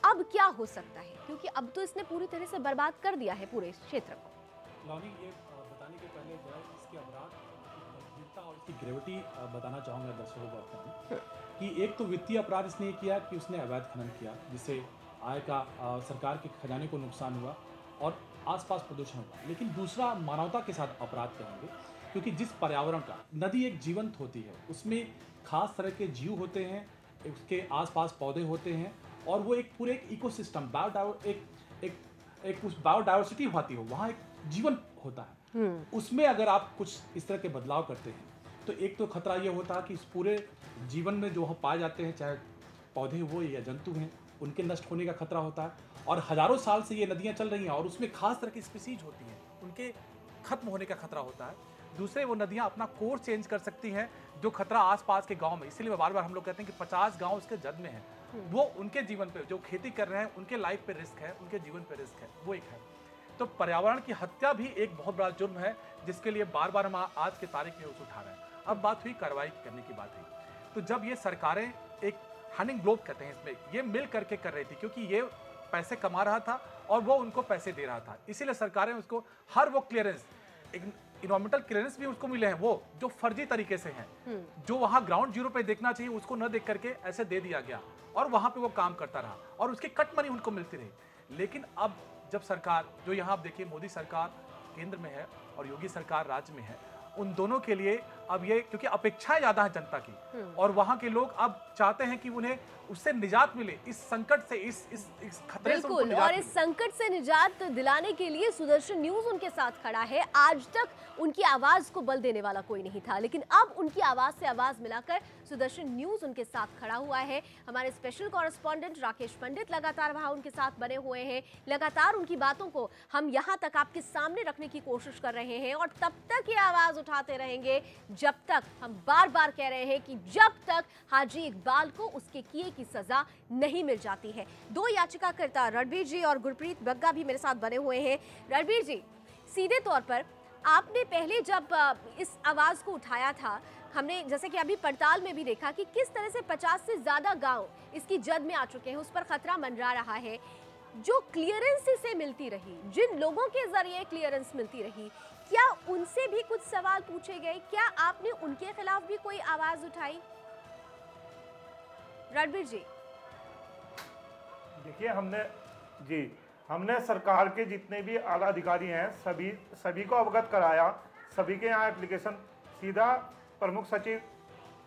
अब क्या हो सकता है, क्योंकि अब तो इसने पूरी तरह से बर्बाद कर दिया है पूरे क्षेत्र को। लॉनी, ये बताने के पहले जो है इसके अपराध गंभीरता और इसकी ग्रेविटी बताना चाहूँगा दर्शकों को कि एक तो वित्तीय अपराध इसने किया कि उसने अवैध खनन किया, जिससे आय का सरकार के खजाने को नुकसान हुआ और आसपास प्रदूषण हुआ। लेकिन दूसरा मानवता के साथ अपराध करेंगे, क्योंकि जिस पर्यावरण का, नदी एक जीवंत होती है, उसमें खास तरह के जीव होते हैं, उसके आसपास पौधे होते हैं और वो एक पूरे इकोसिस्टम उस बायोडाइवर्सिटी होती हो, वहाँ एक जीवन होता है। उसमें अगर आप कुछ इस तरह के बदलाव करते हैं तो एक तो खतरा ये होता है कि इस पूरे जीवन में जो पाए जाते हैं, चाहे पौधे हो या जंतु हैं, उनके नष्ट होने का खतरा होता है। और हजारों साल से ये नदियाँ चल रही हैं और उसमें खास तरह की स्पीसीज होती हैं, उनके खत्म होने का खतरा होता है। दूसरे, वो नदियाँ अपना कोर्स चेंज कर सकती हैं, जो खतरा आसपास के गांव में, इसीलिए बार बार हम लोग कहते हैं कि 50 गांव उसके जद में है, वो उनके जीवन पे, जो खेती कर रहे हैं उनके लाइफ पे रिस्क है, उनके जीवन पे रिस्क है, वो एक है। तो पर्यावरण की हत्या भी एक बहुत बड़ा जुर्म है, जिसके लिए बार बार हम आज के तारीख में उठा रहे हैं। अब बात हुई कार्रवाई करने की बात हुई, तो जब ये सरकारें एक हैंडिंग ग्लोव कहते हैं इसमें, ये मिल करके कर रही थी, क्योंकि ये पैसे कमा रहा था और वो उनको पैसे दे रहा था, इसीलिए सरकारें उसको हर वो क्लियरेंस, इन्वायरमेंटल क्लियरेंस भी उसको मिले हैं, वो जो फर्जी तरीके से हैं, जो वहां ग्राउंड जीरो पे देखना चाहिए उसको न देख करके ऐसे दे दिया गया और वहां पे वो काम करता रहा और उसकी कट मनी उनको मिलती रही। लेकिन अब जब सरकार, जो यहाँ आप देखिए मोदी सरकार केंद्र में है और योगी सरकार राज्य में है, उन दोनों के लिए अब ये, क्योंकि अपेक्षाएं ज्यादा है जनता की और वहां के लोग अब चाहते हैं कि उन्हें उससे निजात मिले, इस संकट से, इस खतरे से उनको निजात और इस संकट से निजात दिलाने के लिए सुदर्शन न्यूज उनके साथ खड़ा है। आज तक उनकी आवाज को बल देने वाला कोई नहीं था, लेकिन अब उनकी आवाज से आवाज मिलाकर सुदर्शन न्यूज उनके साथ खड़ा हुआ है। हमारे स्पेशल कॉरेस्पॉन्डेंट राकेश पंडित लगातार वहां उनके साथ बने हुए हैं, लगातार उनकी बातों को हम यहां तक आपके सामने रखने की कोशिश कर रहे हैं और तब तक ये आवाज उठाते रहेंगे जब तक, हम बार बार कह रहे हैं कि जब तक हाजी इकबाल को उसके किए की सजा नहीं मिल जाती है। दो याचिकाकर्ता रणबीर जी और गुरप्रीत बग्गा भी मेरे साथ बने हुए हैं। रणबीर जी, सीधे तौर पर आपने पहले जब इस आवाज को उठाया था, हमने जैसे कि अभी पड़ताल में भी देखा कि किस तरह से 50 से ज्यादा गांव इसकी जद में आ चुके हैं, उस पर खतरा मंडरा रहा है। जो क्लियरेंस इसे मिलती रही, जिन लोगों के जरिए क्लियरेंस मिलती रही, क्या उनसे भी कुछ सवाल पूछे गए? क्या आपने उनके खिलाफ भी कोई आवाज उठाई? रणबीर जी, देखिए, हमने सरकार के जितने भी आला अधिकारी हैं सभी को अवगत कराया। सभी के यहाँ एप्लीकेशन सीधा प्रमुख सचिव,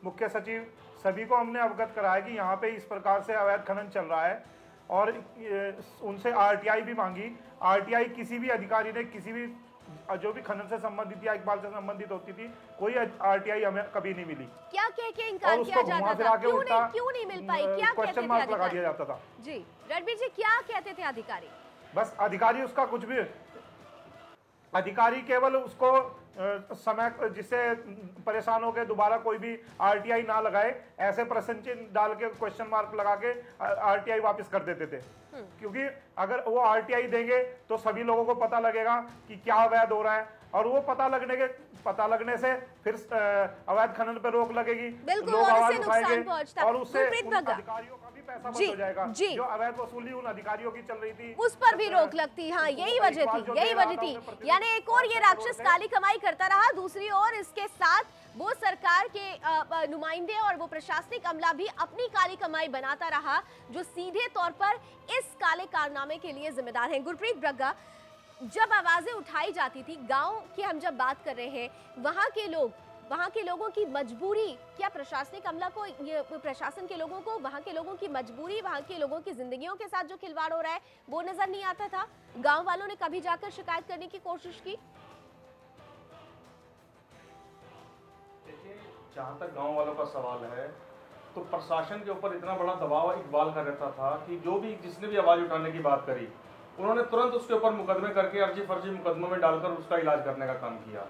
मुख्य सचिव, सभी को हमने अवगत कराया कि यहाँ पे इस प्रकार से अवैध खनन चल रहा है और उनसे आरटीआई भी मांगी। आरटीआई किसी भी अधिकारी ने, किसी भी जो भी खनन से संबंधित या इकबाल से संबंधित होती थी, कोई आरटीआई हमें कभी नहीं मिली। क्या कह के इनकार किया जाता था? क्यों नहीं मिल पाई? क्या क्वेश्चन मार्क लगा दिया जाता था? जी रणबीर जी, क्या कहते थे अधिकारी? बस अधिकारी उसका कुछ भी अधिकारी केवल उसको समय जिससे परेशान हो के दोबारा कोई भी आरटीआई ना लगाए, ऐसे प्रश्न चिन्ह डाल के क्वेश्चन मार्क लगा के आरटीआई वापस कर देते थे। क्योंकि अगर वो आरटीआई देंगे तो सभी लोगों को पता लगेगा कि क्या अवैध हो रहा है, और वो पता लगने से फिर अवैध खनन पर रोक लगेगी, लोग आवाज उठाएंगे और उससे अधिकारियों का भी पैसा बच हो जाएगा। जो अवैध वसूली उन अधिकारियों की चल रही थी उस पर भी रोक लगती। हाँ, यही वजह थी। यानी एक और ये राक्षस काली कमाई करता रहा, दूसरी ओर इसके साथ वो सरकार के नुमाइंदे और वो प्रशासनिक अमला भी अपनी काली कमाई बनाता रहा, जो सीधे तौर पर इस काले कारनामे के लिए जिम्मेदार हैं। गुरप्रीत ब्रग्गा, जब आवाजें उठाई जाती थी, गांव की हम जब बात कर रहे हैं, वहां के लोगों की मजबूरी, क्या प्रशासनिक अमला को, ये प्रशासन के लोगों को वहां के लोगों की मजबूरी, वहां के लोगों की जिंदगियों के साथ जो खिलवाड़ हो रहा है वो नजर नहीं आता था? गांव वालों ने कभी जाकर शिकायत करने की कोशिश की? देखिए, जहाँ तक गांव वालों का सवाल है, तो प्रशासन के ऊपर इतना बड़ा दबाव इकबाल का रहता था कि जो भी जिसने भी आवाज उठाने की बात करी, उन्होंने तुरंत उसके ऊपर मुकदमे करके अर्जी फर्जी मुकदमों में डालकर उसका इलाज करने का काम किया।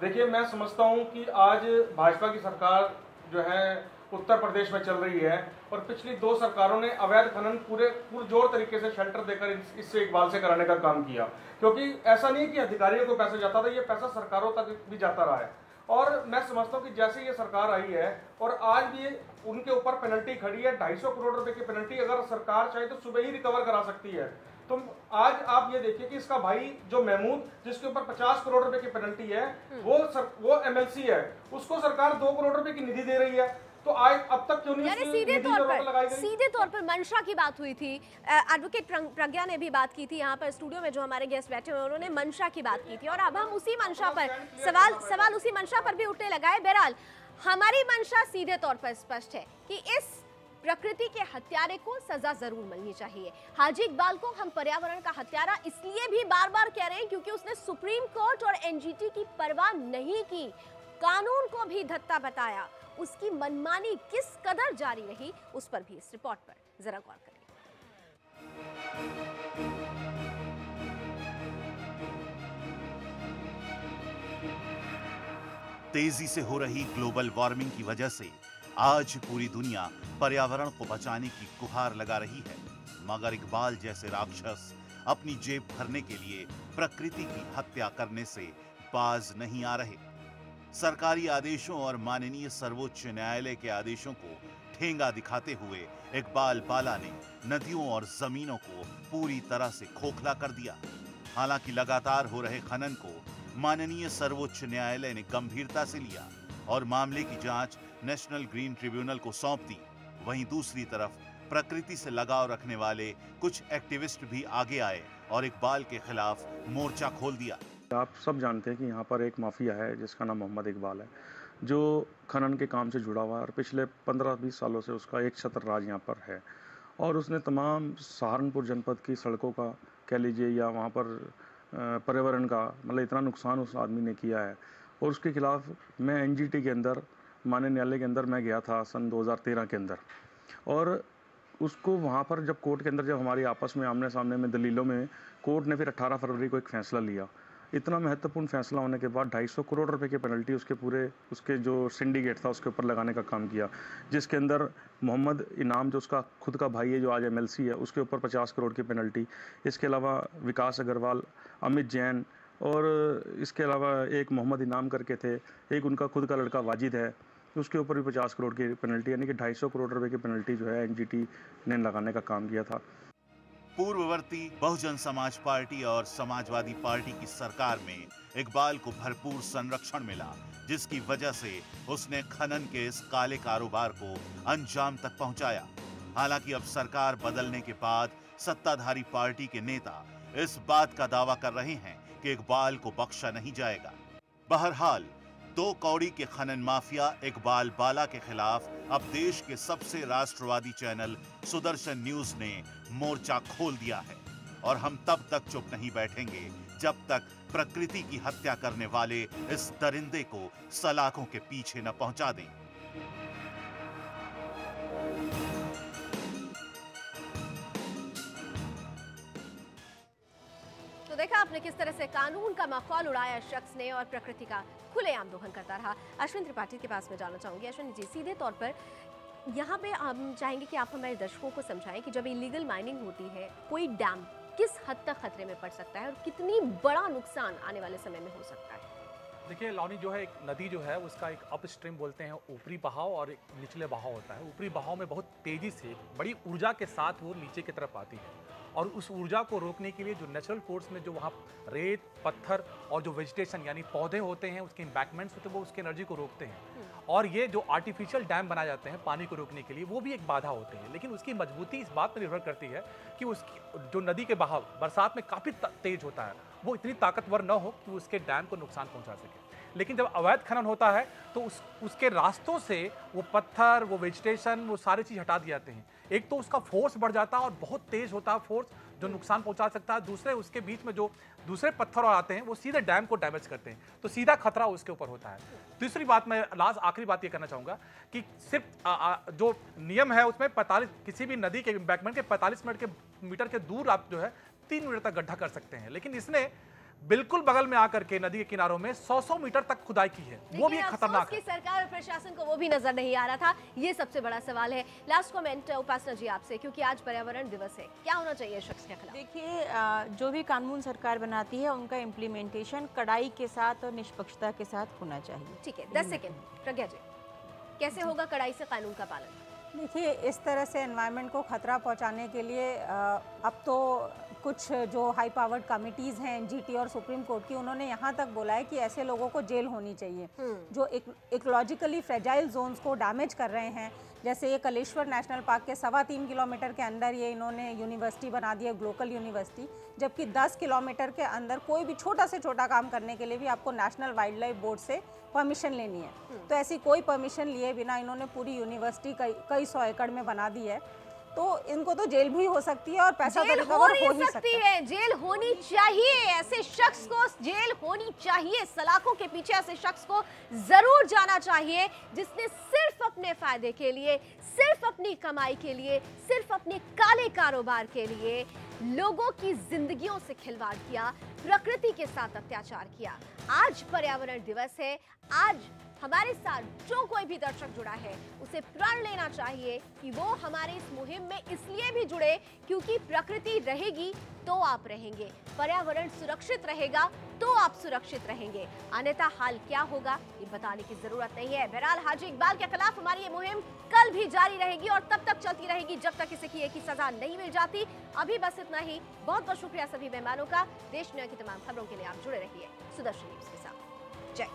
देखिए, मैं समझता हूं कि आज भाजपा की सरकार जो है उत्तर प्रदेश में चल रही है, और पिछली 2 सरकारों ने अवैध खनन पूरे पुरजोर तरीके से शेल्टर देकर इससे इकबाल से कराने का काम किया। क्योंकि ऐसा नहीं कि अधिकारियों को पैसा जाता था, ये पैसा सरकारों तक भी जाता रहा है। और मैं समझता हूँ कि जैसे ये सरकार आई है और आज भी उनके ऊपर पेनल्टी खड़ी है, 250 करोड़ रुपए की पेनल्टी, अगर सरकार चाहे तो सुबह ही रिकवर करा सकती है। तो आज आप ये देखिए कि इसका भाई जो महमूद, जिसके ऊपर 50 करोड़ रुपए की पेनल्टी है, वो एमएलसी है, उसको सरकार 2 करोड़ रुपए की निधि दे रही है। तो आज अब तक क्यों नहीं सीधे तौर पर मंशा की बात हुई थी। एडवोकेट प्रज्ञा ने भी बात की थी यहाँ पर स्टूडियो में, जो हमारे गेस्ट बैठे हुए उन्होंने मंशा की बात की थी, और अब हम उसी मंशा पर सवाल उसी मंशा पर भी उठने लगा है। बहरहाल हमारी मंशा सीधे तौर पर स्पष्ट है कि इस प्रकृति के हत्यारे को सजा जरूर मिलनी चाहिए। हाजी इकबाल को हम पर्यावरण का हत्यारा इसलिए भी बार बार कह रहे हैं क्योंकि उसने सुप्रीम कोर्ट और एनजीटी की परवाह नहीं की, कानून को भी धत्ता बताया। उसकी मनमानी किस कदर जारी रही, उस पर भी इस रिपोर्ट पर जरा गौर करें। तेजी से हो रही ग्लोबल वार्मिंग की वजह से आज पूरी दुनिया पर्यावरण को बचाने की गुहार लगा रही है, मगर इकबाल जैसे राक्षस अपनी जेब भरने के लिए प्रकृति की हत्या करने से बाज नहीं आ रहे। सरकारी आदेशों और माननीय सर्वोच्च न्यायालय के आदेशों को ठेंगा दिखाते हुए इकबाल बाला ने नदियों और जमीनों को पूरी तरह से खोखला कर दिया। हालांकि लगातार हो रहे खनन को माननीय सर्वोच्च न्यायालय ने गंभीरता से लिया और मामले की जांच नेशनल ग्रीन ट्रिब्यूनल को सौंप दी। वहीं दूसरी तरफ प्रकृति से लगाव रखने वाले कुछ एक्टिविस्ट भी आगे आए और इकबाल के खिलाफ मोर्चा खोल दिया। आप सब जानते हैं कि यहाँ पर एक माफिया है जिसका नाम मोहम्मद इकबाल है, जो खनन के काम से जुड़ा हुआ है और पिछले 15-20 सालों से उसका एक छत्र राज यहाँ पर है। और उसने तमाम सहारनपुर जनपद की सड़कों का कह लीजिए या वहाँ पर पर्यावरण का मतलब इतना नुकसान उस आदमी ने किया है। और उसके खिलाफ मैं एनजीटी के अंदर माननीय न्यायालय के अंदर मैं गया था सन 2013 के अंदर, और उसको वहाँ पर जब कोर्ट के अंदर जब हमारी आपस में आमने सामने में दलीलों में कोर्ट ने फिर 18 फरवरी को एक फैसला लिया। इतना महत्वपूर्ण फैसला होने के बाद 250 करोड़ रुपए की पेनल्टी उसके जो सिंडिकेट था उसके ऊपर लगाने का काम किया, जिसके अंदर मोहम्मद इनाम जो उसका खुद का भाई है जो आज एमएलसी है उसके ऊपर 50 करोड़ की पेनल्टी। इसके अलावा विकास अग्रवाल, अमित जैन और इसके अलावा एक मोहम्मद इनाम करके थे, एक उनका खुद का लड़का वाजिद है, उसके ऊपर भी 50 करोड़ की पेनल्टी, यानी कि 250 करोड़ रुपए की पेनल्टी जो है एनजीटी ने लगाने का काम किया था। पूर्ववर्ती बहुजन समाज पार्टी और समाजवादी पार्टी की सरकार में इकबाल को भरपूर संरक्षण मिला, जिसकी वजह से उसने खनन के इस काले कारोबार को अंजाम तक पहुंचाया। हालांकि अब सरकार बदलने के बाद सत्ताधारी पार्टी के नेता इस बात का दावा कर रहे हैं कि इकबाल को बख्शा नहीं जाएगा। बहरहाल 2 कौड़ी के खनन माफिया इकबाल बाला के खिलाफ अब देश के सबसे राष्ट्रवादी चैनल सुदर्शन न्यूज ने मोर्चा खोल दिया है, और हम तब तक चुप नहीं बैठेंगे जब तक प्रकृति की हत्या करने वाले इस दरिंदे को सलाखों के पीछे न पहुंचा दें। तो देखा आपने किस तरह से कानून का माहौल उड़ाया शख्स ने और प्रकृति का खुलेआम दोहन करता रहा। अश्विन त्रिपाठी के पास में जाना चाहूंगी। अश्विन जी, सीधे तौर पर यहाँ पे हम चाहेंगे कि आप हमारे दर्शकों को समझाएं कि जब इलीगल माइनिंग होती है, कोई डैम किस हद तक खतरे में पड़ सकता है और कितनी बड़ा नुकसान आने वाले समय में हो सकता है। देखिए लॉनी, जो है एक नदी जो है उसका एक अप स्ट्रीम बोलते हैं, ऊपरी बहाव और एक निचले बहाव होता है। ऊपरी बहाव में बहुत तेजी से बड़ी ऊर्जा के साथ वो नीचे की तरफ आती है और उस ऊर्जा को रोकने के लिए जो नेचुरल फोर्स में जो वहाँ रेत, पत्थर और जो वेजिटेशन यानी पौधे होते हैं, उसके इम्बैकमेंट्स होते हैं, वो उसकी एनर्जी को रोकते हैं। और ये जो आर्टिफिशियल डैम बनाए जाते हैं पानी को रोकने के लिए, वो भी एक बाधा होते हैं। लेकिन उसकी मजबूती इस बात पर निर्भर करती है कि उसकी जो नदी के बहाव बरसात में काफ़ी तेज होता है, वो इतनी ताकतवर न हो कि उसके डैम को नुकसान पहुंचा सके। लेकिन जब अवैध खनन होता है तो उसके रास्तों से वो पत्थर, वो वेजिटेशन, वो सारी चीज़ हटा दिए जाते हैं। एक तो उसका फोर्स बढ़ जाता है और बहुत तेज होता है फोर्स, जो नुकसान पहुंचा सकता है। दूसरे उसके बीच में जो दूसरे पत्थर आते हैं वो सीधे डैम को डैमेज करते हैं, तो सीधा खतरा उसके ऊपर होता है। तीसरी बात, मैं आखिरी बात ये करना चाहूँगा कि सिर्फ जो नियम है उसमें 45 किसी भी नदी के इम्बैकमेंट के 45 मीटर के दूर आप जो है 3 मीटर तक गड्ढा कर सकते हैं। लेकिन इसने बिल्कुल बगल में आकर के नदी के किनारों में 100 मीटर तक खुदाई की है, वो भी एक खतरनाक है। सरकार और प्रशासन को वो भी नजर नहीं आ रहा था, ये सबसे बड़ा सवाल है। लास्ट कमेंट उपासना जी आपसे, क्योंकि आज पर्यावरण दिवस है, क्या होना चाहिए शख्स के खिलाफ? देखिए, जो भी कानून सरकार बनाती है उनका इम्प्लीमेंटेशन कड़ाई के साथ और निष्पक्षता के साथ होना चाहिए। ठीक है, 10 सेकेंड प्रज्ञा जी, कैसे होगा कड़ाई से कानून का पालन? देखिए, इस तरह से एनवायरनमेंट को खतरा पहुंचाने के लिए अब तो कुछ जो हाई पावर्ड कमिटीज़ हैं एनजीटी और सुप्रीम कोर्ट की, उन्होंने यहाँ तक बोला है कि ऐसे लोगों को जेल होनी चाहिए जो इकोलॉजिकली फ्रेजाइल जोन्स को डैमेज कर रहे हैं। जैसे ये कलेश्वर नेशनल पार्क के 3.25 किलोमीटर के अंदर ये इन्होंने यूनिवर्सिटी बना दी है, ग्लोकल यूनिवर्सिटी, जबकि 10 किलोमीटर के अंदर कोई भी छोटा से छोटा काम करने के लिए भी आपको नेशनल वाइल्ड लाइफ बोर्ड से परमिशन लेनी है। तो ऐसी कोई परमिशन लिए बिना इन्होंने पूरी यूनिवर्सिटी कई 100 एकड़ में बना दी है, तो इनको तो जेल भी हो सकती है और पैसा तो रिकवर हो ही सकती है। जेल होनी चाहिए, ऐसे शख्स को जेल होनी चाहिए, सलाखों के पीछे ऐसे शख्स को जरूर जाना चाहिए जिसने सिर्फ अपने फायदे के लिए, सिर्फ अपनी कमाई के लिए, सिर्फ अपने काले कारोबार के लिए लोगों की जिंदगियों से खिलवाड़ किया, प्रकृति के साथ अत्याचार किया। आज पर्यावरण दिवस है, आज हमारे साथ जो कोई भी दर्शक जुड़ा है उसे प्रण लेना चाहिए कि वो हमारे इस मुहिम में इसलिए भी जुड़े क्योंकि प्रकृति रहेगी तो आप रहेंगे, पर्यावरण सुरक्षित रहेगा तो आप सुरक्षित रहेंगे, अन्यथा हाल क्या होगा ये बताने की जरूरत नहीं है। बहरहाल हाजी इकबाल के खिलाफ हमारी ये मुहिम कल भी जारी रहेगी और तब तक चलती रहेगी जब तक किसी की एक ही सजा नहीं मिल जाती। अभी बस इतना ही, बहुत बहुत शुक्रिया सभी मेहमानों का। देश दुनिया की तमाम खबरों के लिए आप जुड़े रहिए सुदर्शन न्यूज के साथ। जय।